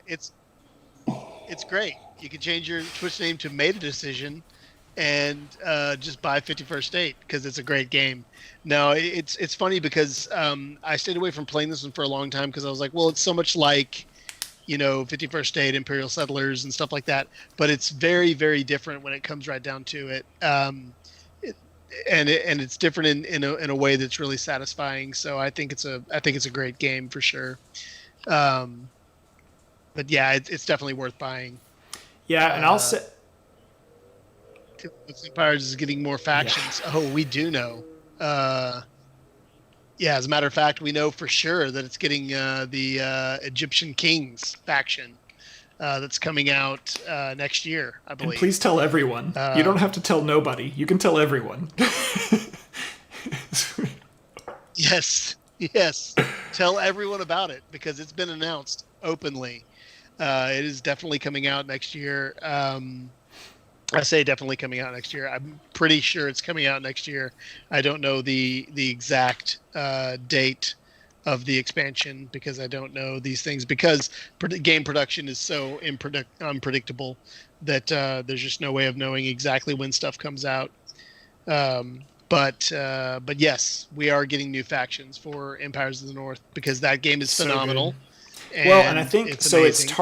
It's great. You can change your Twitch name to Made a Decision, and just buy 51st State because it's a great game. No, it's funny because I stayed away from playing this one for a long time because I was like, well, it's so much like 51st State, Imperial Settlers, and stuff like that. But it's very, very different when it comes right down to it. And it's different in a way that's really satisfying. So I think it's a great game for sure. But yeah, it's definitely worth buying. Yeah, and I'll say Empires is getting more factions. Yeah. Oh, we do know. Yeah, as a matter of fact, we know for sure that it's getting the Egyptian Kings faction that's coming out next year, I believe. And please tell everyone. You don't have to tell nobody. You can tell everyone. Yes. Tell everyone about it because it's been announced openly. It is definitely coming out next year. I say definitely coming out next year. I'm pretty sure it's coming out next year. I don't know the exact date of the expansion because I don't know these things because game production is so unpredictable that there's just no way of knowing exactly when stuff comes out. But yes, we are getting new factions for Empires of the North because that game is phenomenal. And I think it's so. Amazing.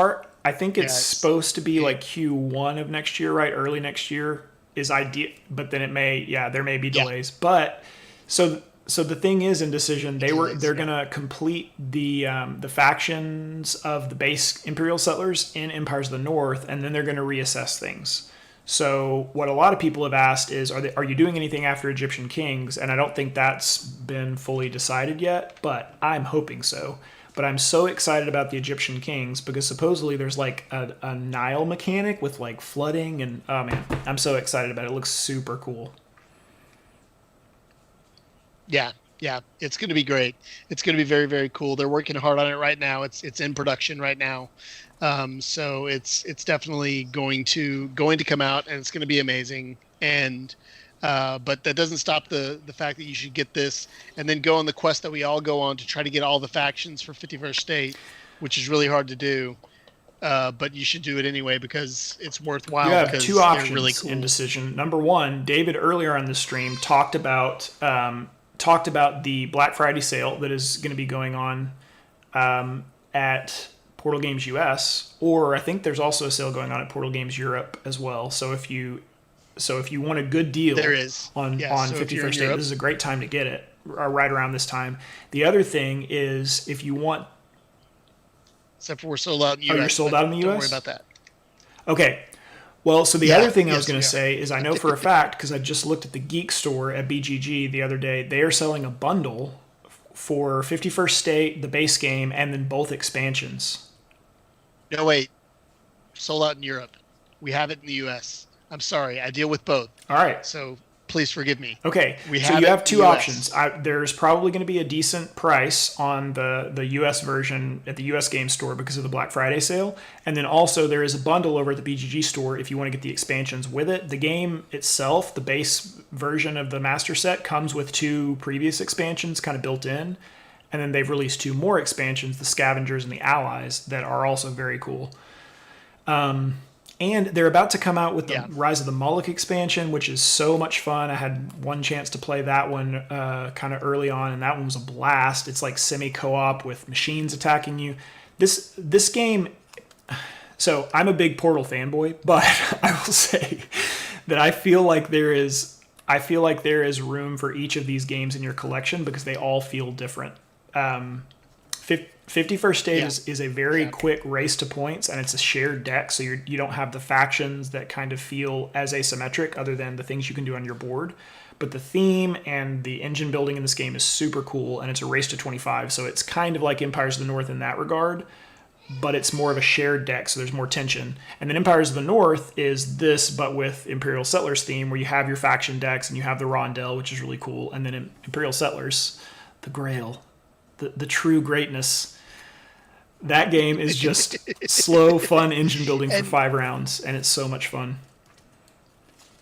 I think it's supposed to be like Q1 of next year, right? Early next year is ideal, but then there may be delays. But so the thing is, in Decision, they're gonna complete the factions of the base Imperial Settlers in Empires of the North, and then they're gonna reassess things. So what a lot of people have asked is, are you doing anything after Egyptian Kings? And I don't think that's been fully decided yet, but I'm hoping so. But I'm so excited about the Egyptian Kings because supposedly there's like a Nile mechanic with like flooding and oh man, I'm so excited about it. It looks super cool. Yeah, it's going to be great. It's going to be very, very cool. They're working hard on it right now. It's in production right now. So it's definitely going to come out and it's going to be amazing. And but that doesn't stop the fact that you should get this and then go on the quest that we all go on to try to get all the factions for 51st State, which is really hard to do. But you should do it anyway because it's worthwhile. You have two options really cool. in Decision. Number one, David earlier on the stream talked about the Black Friday sale that is going to be going on at Portal Games US, or I think there's also a sale going on at Portal Games Europe as well. So if you want a good deal there is. on 51st State, this is a great time to get it right around this time. The other thing is if you want... Except for we're sold out in the US. Oh, you're sold out in the US? Don't worry about that. Okay. Well, so the other thing I was going to say is I know for a fact, because I just looked at the Geek store at BGG the other day, they are selling a bundle for 51st State, the base game, and then both expansions. No, wait. Sold out in Europe. We have it in the US. I'm sorry. I deal with both. All right. So please forgive me. Okay. So you have two options. There's probably going to be a decent price on the US version at the US game store because of the Black Friday sale. And then also there is a bundle over at the BGG store if you want to get the expansions with it. The game itself, the base version of the master set, comes with 2 previous expansions kind of built in. And then they've released 2 more expansions, the Scavengers and the Allies, that are also very cool. And they're about to come out with the Rise of the Moloch expansion, which is so much fun. I had one chance to play that one kind of early on, and that one was a blast. It's like semi-co-op with machines attacking you. This game... So I'm a big Portal fanboy, but I will say that I feel like there is room for each of these games in your collection because they all feel different. 51st State is a very quick race to points, and it's a shared deck, so you don't have the factions that kind of feel as asymmetric other than the things you can do on your board. But the theme and the engine building in this game is super cool, and it's a race to 25, so it's kind of like Empires of the North in that regard. but it's more of a shared deck, so there's more tension. And then Empires of the North is this, but with Imperial Settlers theme, where you have your faction decks and you have the Rondel, which is really cool. And then Imperial Settlers, the Grail, the true greatness. That game is just slow, fun engine building for 5 rounds, and it's so much fun.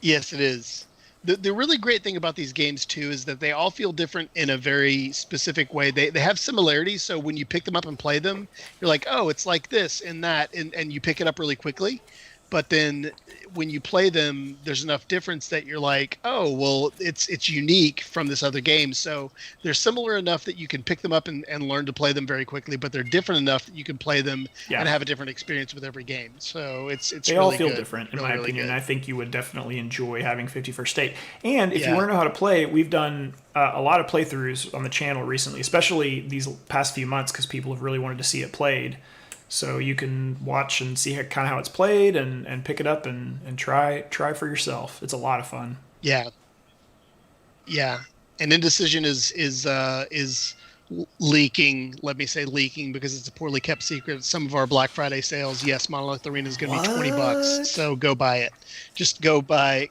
Yes, it is. The really great thing about these games too is that they all feel different in a very specific way. They have similarities, so when you pick them up and play them, you're like, oh, it's like this and that, and you pick it up really quickly. But then when you play them, there's enough difference that you're like, oh, well, it's unique from this other game. So they're similar enough that you can pick them up and learn to play them very quickly, but they're different enough that you can play them and have a different experience with every game. So it's they really all feel good. Different, in really, my really opinion. good. I think you would definitely enjoy having 51st State. And if you want to know how to play, we've done a lot of playthroughs on the channel recently, especially these past few months, because people have really wanted to see it played. So you can watch and see kind of how it's played and pick it up and try for yourself. It's a lot of fun. Yeah. And Indecision is leaking. Let me say leaking because it's a poorly kept secret. Some of our Black Friday sales. Yes, Monolith Arena is going to be $20. So go buy it. Just go buy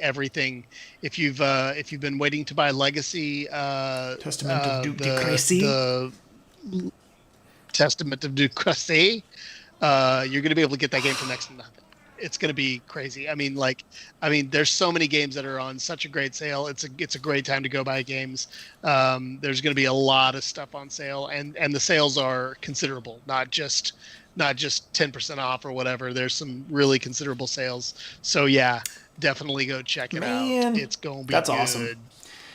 everything. If you've been waiting to buy Legacy, Testament of Duke de Crécy. Testament of Duke Crusade, you're going to be able to get that game for next to nothing. It's going to be crazy. I mean, there's so many games that are on such a great sale. It's a great time to go buy games. There's going to be a lot of stuff on sale, and the sales are considerable, not just 10% off or whatever. There's some really considerable sales. So yeah, definitely go check it out. It's going to be that's good. Awesome.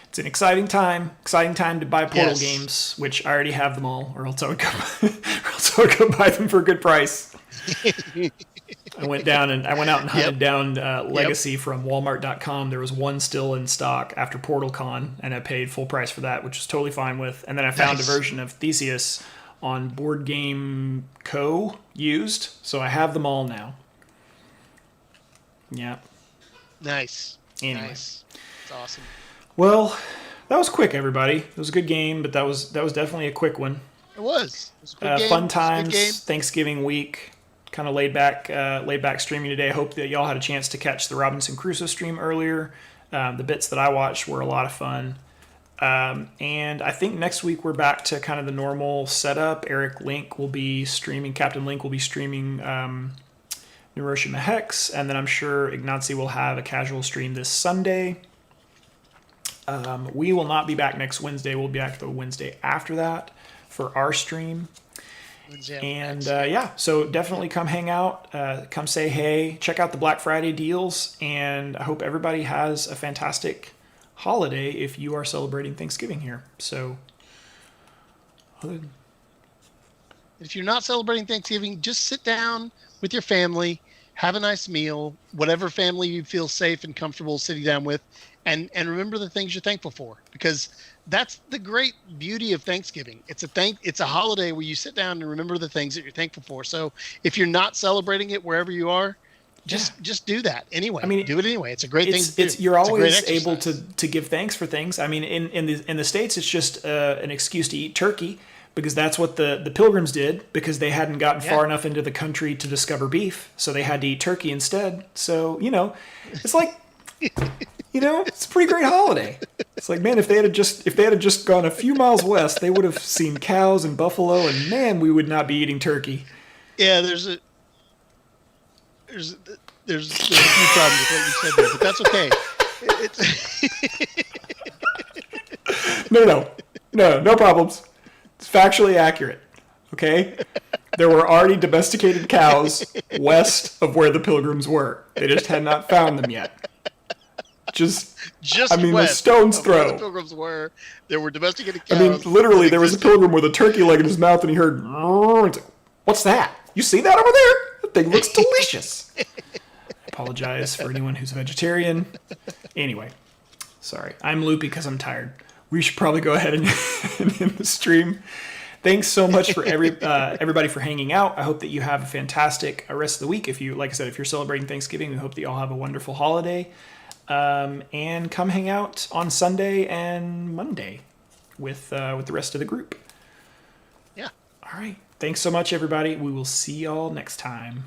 It's an exciting time to buy Portal games, which I already have them all, or else I would go buy them for a good price. I went out and hunted down Legacy from Walmart.com. There was one still in stock after PortalCon, and I paid full price for that, which was totally fine with. And then I found a version of Theseus on Board Game Co. used, so I have them all now. Yeah. Nice. Anyway. Nice. It's awesome. Well, that was quick, everybody. It was a good game, but that was definitely a quick one. It was. It was a good game. Fun times. Thanksgiving week. Kind of laid back streaming today. I hope that y'all had a chance to catch the Robinson Crusoe stream earlier. The bits that I watched were a lot of fun. And I think next week we're back to kind of the normal setup. Captain Link will be streaming Neuroshima Hex, and then I'm sure Ignacy will have a casual stream this Sunday. We will not be back next Wednesday. We'll be back the Wednesday after that for our stream. And so definitely come hang out, come say hey, check out the Black Friday deals, and I hope everybody has a fantastic holiday if you are celebrating Thanksgiving here. So if you're not celebrating Thanksgiving, just sit down with your family, have a nice meal, whatever family you feel safe and comfortable sitting down with, and remember the things you're thankful for, because that's the great beauty of Thanksgiving. It's a holiday where you sit down and remember the things that you're thankful for. So if you're not celebrating it wherever you are, just do that anyway. I mean, do it anyway. It's a great thing to do. You're always able to give thanks for things. I mean, in the States, it's just an excuse to eat turkey, because that's what the Pilgrims did, because they hadn't gotten far enough into the country to discover beef, so they had to eat turkey instead. So, it's like, it's a pretty great holiday. It's like, man, if they had just gone a few miles west, they would have seen cows and buffalo, and man, we would not be eating turkey. Yeah, there's a few problems with what you said there, but that's okay. No problems. It's factually accurate. Okay? There were already domesticated cows west of where the Pilgrims were. They just had not found them yet. Just the stone's throw. Where the Pilgrims were, there were domesticated cows. I mean, literally, there was a pilgrim with a turkey leg in his mouth, and he heard, "What's that? You see that over there? That thing looks delicious." Apologize for anyone who's a vegetarian. Anyway, sorry. I'm loopy because I'm tired. We should probably go ahead and end the stream. Thanks so much for everybody for hanging out. I hope that you have a fantastic rest of the week. If you're celebrating Thanksgiving, we hope that you all have a wonderful holiday. And come hang out on Sunday and Monday with the rest of the group. Yeah. All right. Thanks so much, everybody. We will see y'all next time.